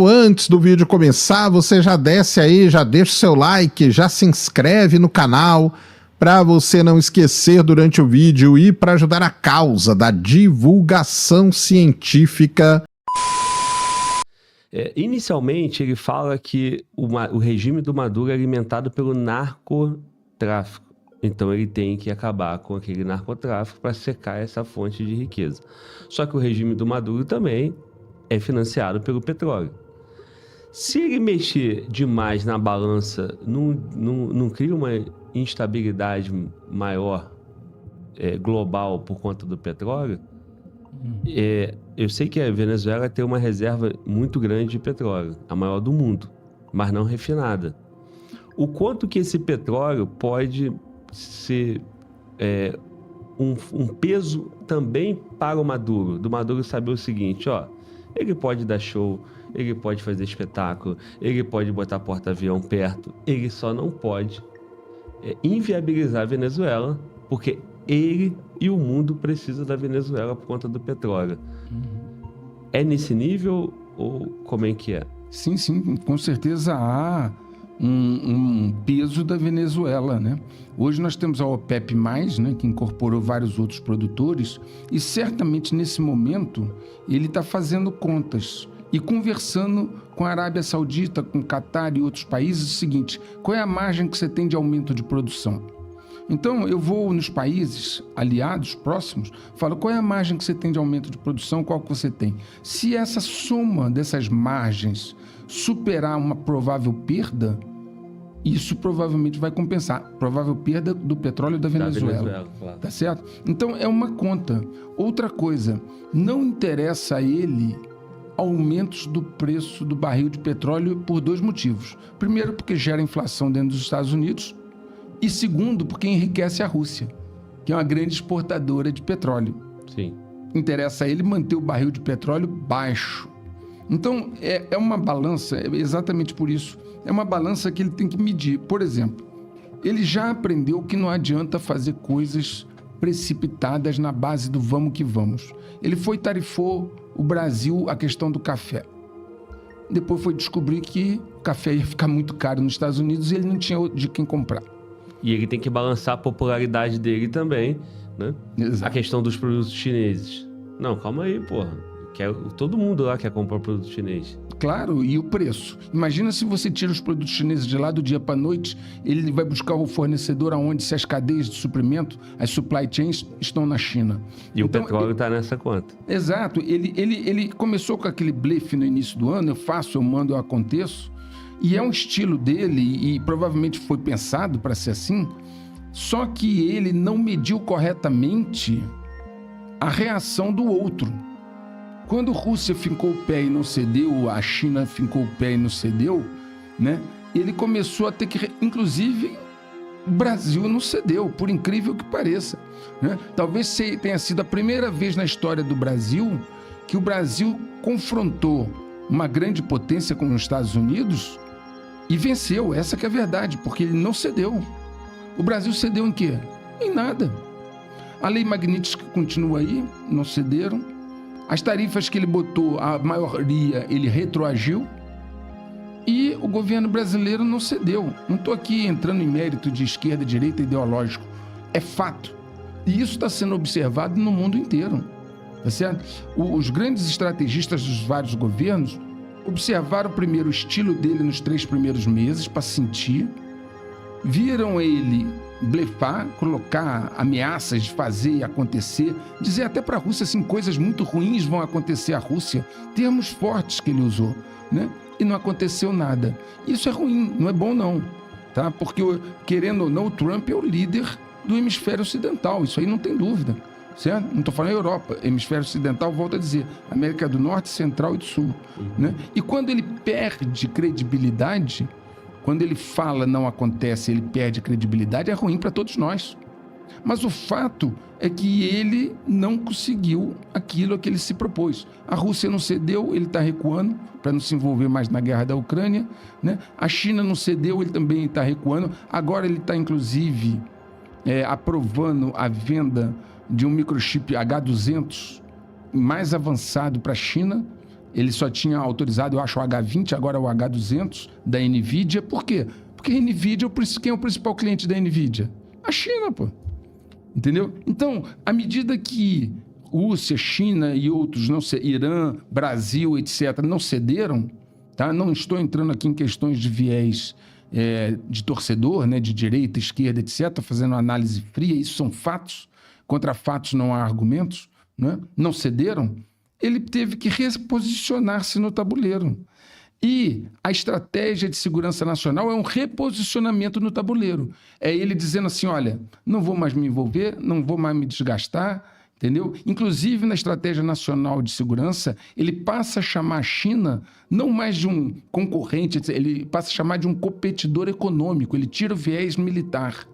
Antes do vídeo começar, você já desce aí, já deixa o seu like, já se inscreve no canal para você não esquecer durante o vídeo e para ajudar a causa da divulgação científica. Inicialmente, ele fala que o regime do Maduro é alimentado pelo narcotráfico. Então, ele tem que acabar com aquele narcotráfico para secar essa fonte de riqueza. Só que o regime do Maduro também é financiado pelo petróleo. Se ele mexer demais na balança, não cria uma instabilidade maior global por conta do petróleo? Eu sei que a Venezuela tem uma reserva muito grande de petróleo, a maior do mundo, mas não refinada. O quanto que esse petróleo pode ser um peso também para o Maduro, do Maduro saber o seguinte, ele pode dar show, ele pode fazer espetáculo, ele pode botar porta-avião perto, ele só não pode inviabilizar a Venezuela, porque ele e o mundo precisam da Venezuela por conta do petróleo. É nesse nível ou como é que é? Sim, com certeza há um peso da Venezuela, né? Hoje nós temos a OPEP+, né, que incorporou vários outros produtores e certamente nesse momento ele está fazendo contas e conversando com a Arábia Saudita, com o Catar e outros países o seguinte: qual é a margem que você tem de aumento de produção? Então, eu vou nos países aliados, próximos, falo qual é a margem que você tem de aumento de produção, qual que você tem. Se essa soma dessas margens superar uma provável perda, isso provavelmente vai compensar. Provável perda do petróleo da Venezuela. Claro. Tá certo? Então, é uma conta. Outra coisa, não interessa a ele aumentos do preço do barril de petróleo por dois motivos. Primeiro, porque gera inflação dentro dos Estados Unidos. E segundo, porque enriquece a Rússia, que é uma grande exportadora de petróleo. Sim. Interessa a ele manter o barril de petróleo baixo. Então, é uma balança, exatamente por isso, é uma balança que ele tem que medir. Por exemplo, ele já aprendeu que não adianta fazer coisas precipitadas na base do vamos que vamos. Ele tarifou o Brasil a questão do café. Depois foi descobrir que o café ia ficar muito caro nos Estados Unidos e ele não tinha de quem comprar. E ele tem que balançar a popularidade dele também, né? Exato. A questão dos produtos chineses. Não, calma aí, porra. Todo mundo lá quer comprar produto chinês. Claro, e o preço. Imagina se você tira os produtos chineses de lá do dia para a noite, ele vai buscar o fornecedor aonde, se as cadeias de suprimento, as supply chains estão na China. E então, o petróleo está nessa conta. Exato. Ele começou com aquele blefe no início do ano, eu faço, eu mando, eu aconteço. E é um estilo dele e provavelmente foi pensado para ser assim, só que ele não mediu corretamente a reação do outro. Quando a Rússia fincou o pé e não cedeu, a China fincou o pé e não cedeu, né? Ele começou a ter que... Inclusive, o Brasil não cedeu, por incrível que pareça, né? Talvez tenha sido a primeira vez na história do Brasil que o Brasil confrontou uma grande potência como os Estados Unidos e venceu. Essa que é a verdade, porque ele não cedeu. O Brasil cedeu em quê? Em nada. A lei Magnitsky continua aí, não cederam. As tarifas que ele botou, a maioria, ele retroagiu. E o governo brasileiro não cedeu. Não estou aqui entrando em mérito de esquerda, direita, ideológico. É fato. E isso está sendo observado no mundo inteiro. Tá certo? Os grandes estrategistas dos vários governos observaram primeiro o estilo dele nos 3 primeiros meses para sentir, viram ele blefar, colocar ameaças de fazer e acontecer, dizer até para a Rússia assim, coisas muito ruins vão acontecer à Rússia, termos fortes que ele usou, né? E não aconteceu nada. Isso é ruim, não é bom não, tá? Porque querendo ou não, o Trump é o líder do hemisfério ocidental, isso aí não tem dúvida. Certo? Não estou falando Europa, hemisfério ocidental, volto a dizer, América do Norte, Central e do Sul. Né? E quando ele perde credibilidade, quando ele fala não acontece, ele perde credibilidade, é ruim para todos nós. Mas o fato é que ele não conseguiu aquilo a que ele se propôs. A Rússia não cedeu, ele está recuando para não se envolver mais na guerra da Ucrânia. Né? A China não cedeu, ele também está recuando. Agora ele está, inclusive, aprovando a venda de um microchip H200 mais avançado para a China, Ele só tinha autorizado, eu acho, o H20, agora o H200 da NVIDIA. Por quê? Porque a NVIDIA, quem é o principal cliente da NVIDIA? A China, pô. Entendeu? Então, à medida que Rússia, China e outros, Irã, Brasil, etc., não cederam, tá? Não estou entrando aqui em questões de viés de torcedor, né? De direita, esquerda, etc., fazendo uma análise fria, isso são fatos, contra fatos não há argumentos, né? Não cederam, ele teve que reposicionar-se no tabuleiro. E a estratégia de segurança nacional é um reposicionamento no tabuleiro. É ele dizendo assim, olha, não vou mais me envolver, não vou mais me desgastar, entendeu? Inclusive, na estratégia nacional de segurança, ele passa a chamar a China não mais de um concorrente, ele passa a chamar de um competidor econômico, ele tira o viés militar.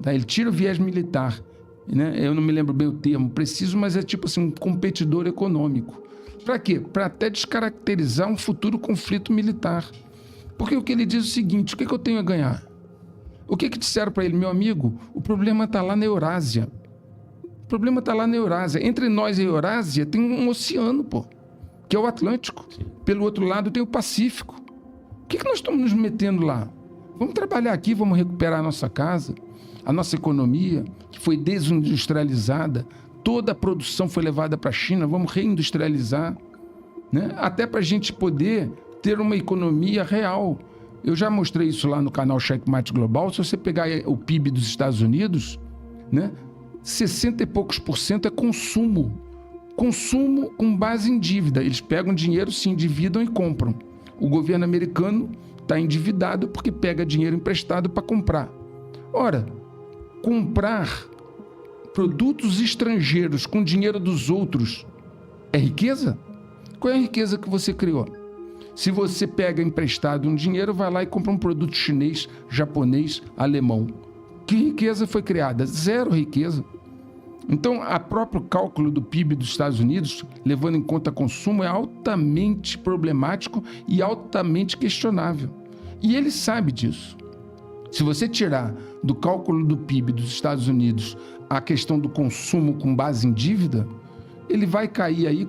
Tá? Ele tira o viés militar. Né? Eu não me lembro bem o termo preciso, mas é tipo assim, um competidor econômico. Para quê? Para até descaracterizar um futuro conflito militar. Porque o que ele diz é o seguinte, o que eu tenho a ganhar? O que disseram para ele? Meu amigo, o problema está lá na Eurásia. O problema está lá na Eurásia. Entre nós e a Eurásia tem um oceano, pô, que é o Atlântico. Sim. Pelo outro lado tem o Pacífico. O que nós estamos nos metendo lá? Vamos trabalhar aqui, vamos recuperar a nossa casa, a nossa economia, que foi desindustrializada. Toda a produção foi levada para a China, vamos reindustrializar, né? Até para a gente poder ter uma economia real. Eu já mostrei isso lá no canal Checkmate Global. Se você pegar o PIB dos Estados Unidos, né, 60 e poucos % é consumo. Consumo com base em dívida. Eles pegam dinheiro, se endividam e compram. O governo americano está endividado porque pega dinheiro emprestado para comprar. Ora, comprar produtos estrangeiros com dinheiro dos outros é riqueza? Qual é a riqueza que você criou? Se você pega emprestado um dinheiro, vai lá e compra um produto chinês, japonês, alemão. Que riqueza foi criada? Zero riqueza. Então, o próprio cálculo do PIB dos Estados Unidos, levando em conta consumo, é altamente problemático e altamente questionável. E ele sabe disso. Se você tirar do cálculo do PIB dos Estados Unidos a questão do consumo com base em dívida, ele vai cair aí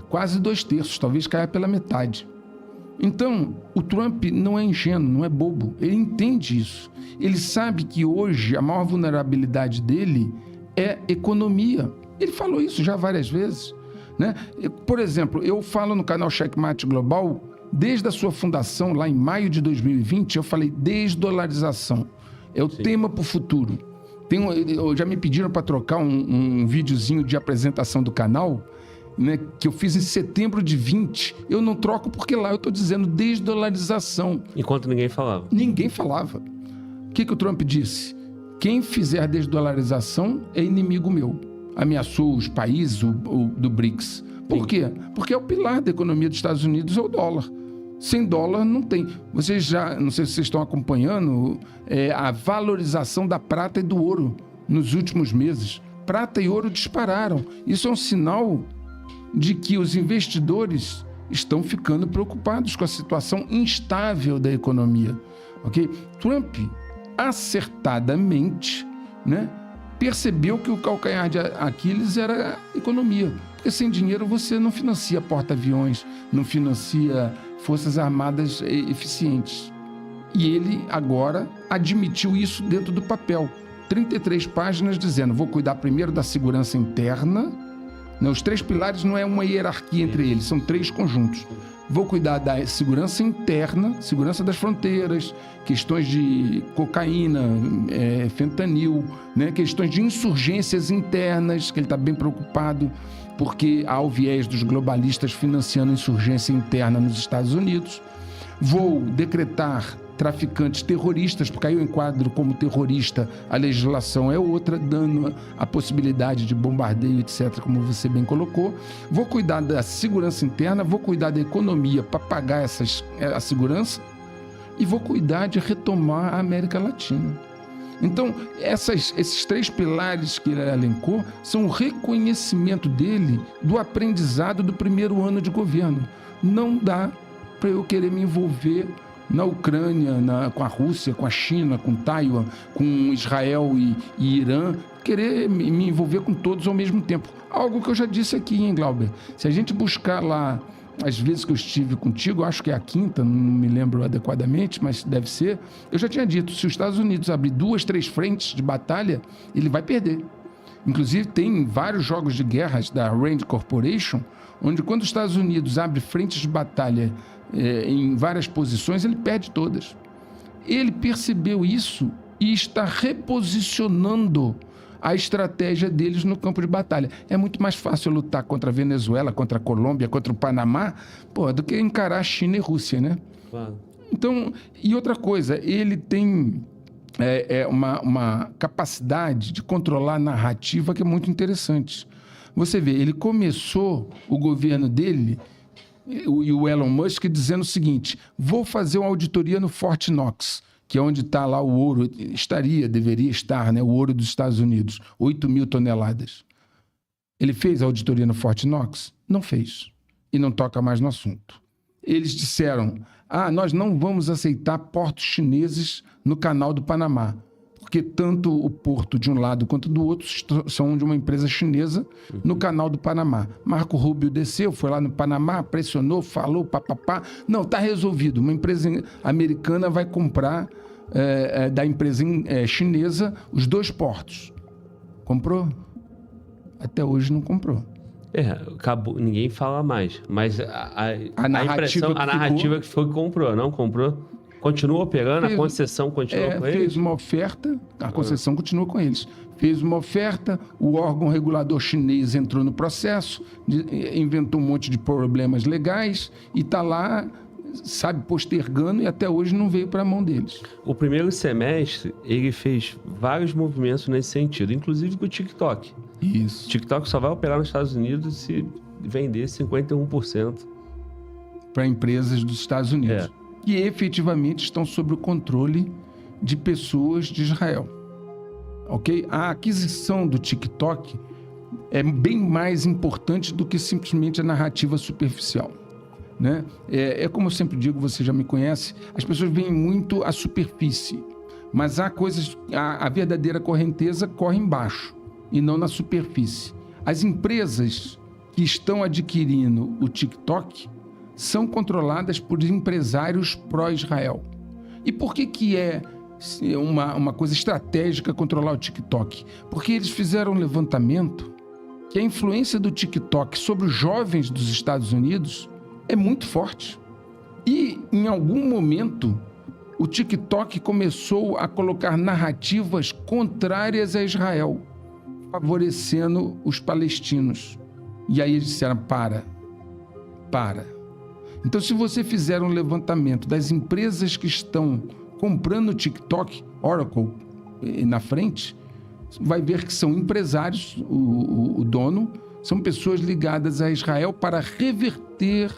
quase 2/3, talvez caia pela metade. Então, o Trump não é ingênuo, não é bobo, ele entende isso. Ele sabe que hoje a maior vulnerabilidade dele é economia. Ele falou isso já várias vezes, né? Por exemplo, eu falo no canal Checkmate Global, desde a sua fundação, lá em maio de 2020, eu falei desdolarização. É o tema para o futuro. Já me pediram para trocar um videozinho de apresentação do canal, né, que eu fiz em setembro de 20. Eu não troco porque lá eu estou dizendo desdolarização. Enquanto ninguém falava. Ninguém falava. O que o Trump disse? Quem fizer desdolarização é inimigo meu. Ameaçou os países do BRICS. Por quê? Porque é o pilar da economia dos Estados Unidos, é o dólar. Sem dólar não tem. Vocês já, não sei se vocês estão acompanhando, a valorização da prata e do ouro nos últimos meses. Prata e ouro dispararam. Isso é um sinal de que os investidores estão ficando preocupados com a situação instável da economia. Okay? Trump, acertadamente, né, percebeu que o calcanhar de Aquiles era a economia. Porque sem dinheiro você não financia porta-aviões, não financia forças armadas eficientes. E ele agora admitiu isso dentro do papel. 33 páginas dizendo, vou cuidar primeiro da segurança interna. Não, os 3 pilares não é uma hierarquia entre eles, são 3 conjuntos. Vou cuidar da segurança interna, segurança das fronteiras, questões de cocaína, fentanil, né? Questões de insurgências internas, que ele está bem preocupado, porque há o viés dos globalistas financiando insurgência interna nos Estados Unidos. Vou decretar traficantes terroristas, porque aí eu enquadro como terrorista, a legislação é outra, dando a possibilidade de bombardeio, etc., como você bem colocou. Vou cuidar da segurança interna, vou cuidar da economia para pagar a segurança e vou cuidar de retomar a América Latina. Então, esses 3 pilares que ele elencou são o reconhecimento dele do aprendizado do primeiro ano de governo. Não dá para eu querer me envolver na Ucrânia, com a Rússia, com a China, com Taiwan, com Israel e Irã, querer me envolver com todos ao mesmo tempo. Algo que eu já disse aqui, hein, Glauber? Se a gente buscar lá as vezes que eu estive contigo, acho que é a quinta, não me lembro adequadamente, mas deve ser, eu já tinha dito, se os Estados Unidos abrir 2, 3 frentes de batalha, ele vai perder. Inclusive, tem vários jogos de guerras da Rand Corporation, onde quando os Estados Unidos abre frentes de batalha em várias posições, ele perde todas. Ele percebeu isso e está reposicionando a estratégia deles no campo de batalha. É muito mais fácil lutar contra a Venezuela, contra a Colômbia, contra o Panamá, do que encarar a China e Rússia, né? Claro. Então, e outra coisa, ele tem uma capacidade de controlar a narrativa que é muito interessante. Você vê, ele começou o governo dele, e o Elon Musk, dizendo o seguinte: vou fazer uma auditoria no Fort Knox, que é onde está lá o ouro, deveria estar, né, o ouro dos Estados Unidos, 8.000 toneladas. Ele fez a auditoria no Fort Knox? Não fez. E não toca mais no assunto. Eles disseram: nós não vamos aceitar portos chineses no Canal do Panamá, porque tanto o porto de um lado quanto do outro são de uma empresa chinesa no Canal do Panamá. Marco Rubio desceu, foi lá no Panamá, pressionou, falou, papapá. Não, está resolvido. Uma empresa americana vai comprar da empresa chinesa os 2 portos. Comprou? Até hoje não comprou. Acabou, ninguém fala mais. Mas a narrativa que foi que comprou, não comprou? Continua operando, a concessão continua com eles? Fez uma oferta, a concessão continua com eles. Fez uma oferta, o órgão regulador chinês entrou no processo, inventou um monte de problemas legais e está lá, postergando, e até hoje não veio para a mão deles. O primeiro semestre, ele fez vários movimentos nesse sentido, inclusive com o TikTok. Isso. O TikTok só vai operar nos Estados Unidos se vender 51%. Para empresas dos Estados Unidos. Que efetivamente estão sob o controle de pessoas de Israel. Ok? A aquisição do TikTok é bem mais importante do que simplesmente a narrativa superficial, né? Como eu sempre digo, você já me conhece, as pessoas veem muito a superfície, mas a verdadeira correnteza corre embaixo e não na superfície. As empresas que estão adquirindo o TikTok são controladas por empresários pró-Israel. E por que é uma coisa estratégica controlar o TikTok? Porque eles fizeram um levantamento que a influência do TikTok sobre os jovens dos Estados Unidos é muito forte. E, em algum momento, o TikTok começou a colocar narrativas contrárias a Israel, favorecendo os palestinos. E aí eles disseram: para. Então, se você fizer um levantamento das empresas que estão comprando o TikTok, Oracle na frente, vai ver que são empresários, o dono, são pessoas ligadas a Israel para reverter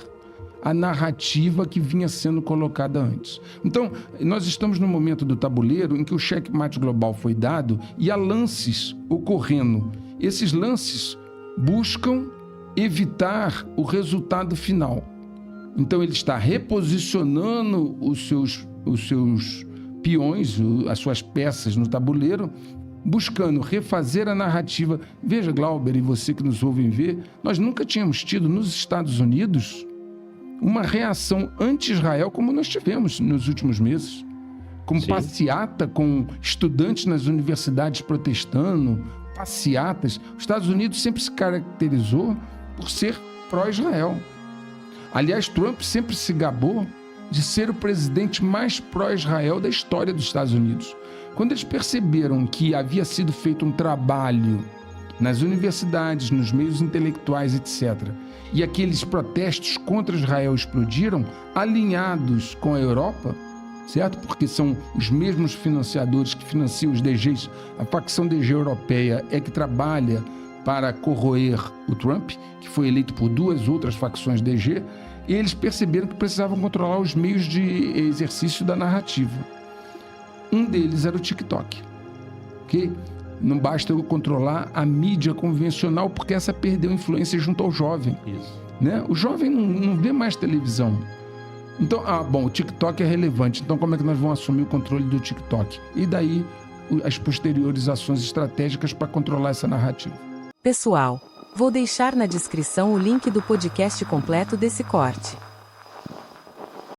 a narrativa que vinha sendo colocada antes. Então, nós estamos no momento do tabuleiro em que o checkmate global foi dado e há lances ocorrendo. Esses lances buscam evitar o resultado final. Então, ele está reposicionando os seus peões, as suas peças no tabuleiro, buscando refazer a narrativa. Veja, Glauber, e você que nos ouvem ver, nós nunca tínhamos tido nos Estados Unidos uma reação anti-Israel como nós tivemos nos últimos meses. Com passeata, com estudantes nas universidades protestando, passeatas. Os Estados Unidos sempre se caracterizou por ser pró-Israel. Aliás, Trump sempre se gabou de ser o presidente mais pró-Israel da história dos Estados Unidos. Quando eles perceberam que havia sido feito um trabalho nas universidades, nos meios intelectuais, etc., e aqueles protestos contra Israel explodiram, alinhados com a Europa, certo? Porque são os mesmos financiadores que financiam os DGs. A facção DG europeia é que trabalha para corroer o Trump, que foi eleito por 2 outras facções DG, e eles perceberam que precisavam controlar os meios de exercício da narrativa. Um deles era o TikTok, ok? Não basta eu controlar a mídia convencional, porque essa perdeu influência junto ao jovem. Isso. Né? O jovem não vê mais televisão. Então, o TikTok é relevante. Então, como é que nós vamos assumir o controle do TikTok? E daí, as posteriores ações estratégicas para controlar essa narrativa. Pessoal, Vou deixar na descrição o link do podcast completo desse corte.